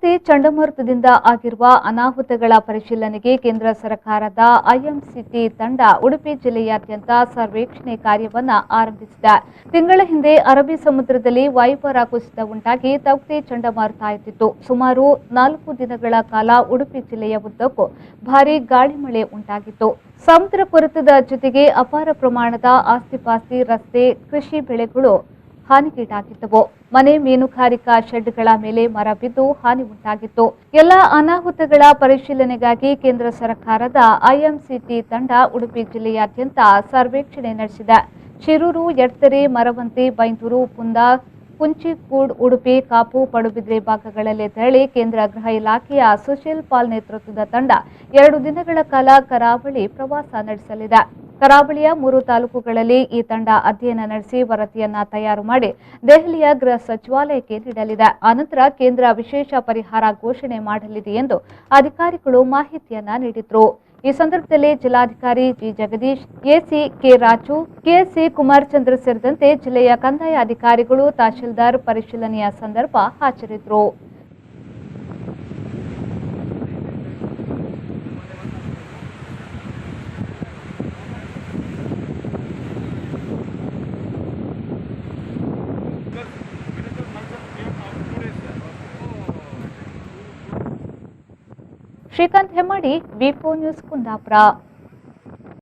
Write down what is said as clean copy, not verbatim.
ತೌಕ್ತಿ ಚಂಡಮಾರುತದಿಂದ ಆಗಿರುವ ಅನಾಹುತಗಳ ಪರಿಶೀಲನೆಗೆ ಕೇಂದ್ರ ಸರ್ಕಾರದ ಐಎಂಸಿಟಿ ತಂಡ ಉಡುಪಿ ಜಿಲ್ಲೆಯಾದ್ಯಂತ ಸರ್ವೇಕ್ಷಣೆ ಕಾರ್ಯವನ್ನು ಆರಂಭಿಸಿದೆ. ತಿಂಗಳ ಹಿಂದೆ ಅರಬ್ಬಿ ಸಮುದ್ರದಲ್ಲಿ ವಾಯುಭಾರ ಕುಸಿತ ಉಂಟಾಗಿ ತೌಕ್ತಿ ಚಂಡಮಾರುತ ಎದ್ದಿತ್ತು. ಸುಮಾರು 4 ದಿನಗಳ ಕಾಲ ಉಡುಪಿ ಜಿಲ್ಲೆಯ ಉದ್ದಕ್ಕೂ ಭಾರೀ ಗಾಳಿ ಮಳೆ ಉಂಟಾಗಿತ್ತು. ಸಮುದ್ರ ಕೊರೆತದ ಜೊತೆಗೆ ಅಪಾರ ಪ್ರಮಾಣದ ಆಸ್ತಿಪಾಸ್ತಿ, ರಸ್ತೆ, ಕೃಷಿ ಬೆಳೆಗಳು ಹಾನಿಗೀಡಾಗಿದ್ದವು. ಮನೆ, ಮೀನುಗಾರಿಕಾ ಶೆಡ್ಗಳ ಮೇಲೆ ಮರ ಬಿದ್ದು ಹಾನಿ ಉಂಟಾಗಿತ್ತು. ಎಲ್ಲ ಅನಾಹುತಗಳ ಪರಿಶೀಲನೆಗಾಗಿ ಕೇಂದ್ರ ಸರ್ಕಾರದ ಐಎಂಸಿಟಿ ತಂಡ ಉಡುಪಿ ಜಿಲ್ಲೆಯಾದ್ಯಂತ ಸರ್ವೇಕ್ಷಣೆ ನಡೆಸಿದೆ. ಶಿರೂರು, ಎಡ್ತರೆ, ಮರವಂತಿ, ಬೈಂದೂರು, ಪುಂದ, ಕುಂಚಿಕೂಡ್, ಉಡುಪಿ, ಕಾಪು, ಪಡುಬಿದ್ರೆ ಭಾಗಗಳಲ್ಲಿ ತೆರಳಿ ಕೇಂದ್ರ ಗೃಹ ಇಲಾಖೆಯ ಸುಶೀಲ್ ಪಾಲ್ ನೇತೃತ್ವದ ತಂಡ 2 ದಿನಗಳ ಕಾಲ ಕರಾವಳಿ ಪ್ರವಾಸ ನಡೆಸಲಿದೆ. ಕರಾವಳಿಯ 3 ತಾಲೂಕುಗಳಲ್ಲಿ ಈ ತಂಡ ಅಧ್ಯಯನ ನಡೆಸಿ ವರದಿಯನ್ನ ತಯಾರು ಮಾಡಿ ದೆಹಲಿಯ ಗೃಹ ಸಚಿವಾಲಯಕ್ಕೆ ನೀಡಲಿದೆ. ಅನಂತರ ಕೇಂದ್ರ ವಿಶೇಷ ಪರಿಹಾರ ಘೋಷಣೆ ಮಾಡಲಿದೆ ಎಂದು ಅಧಿಕಾರಿಗಳು ಮಾಹಿತಿಯನ್ನ ನೀಡಿದರು. ಈ ಸಂದರ್ಭದಲ್ಲಿ ಜಿಲ್ಲಾಧಿಕಾರಿ G Jagadish, AC K Raju, KSC Kumarachandra ಸೇರಿದಂತೆ ಜಿಲ್ಲೆಯ ಕಂದಾಯ ಅಧಿಕಾರಿಗಳು, ತಹಶೀಲ್ದಾರ್ ಪರಿಶೀಲನೆಯ ಸಂದರ್ಭ ಹಾಜರಿದ್ದರು. ಶ್ರೀಕಾಂತ್ ಹೆಮ್ಮಾಡಿ, ವಿ4 ನ್ಯೂಸ್, ಕುಂದಾಪುರ.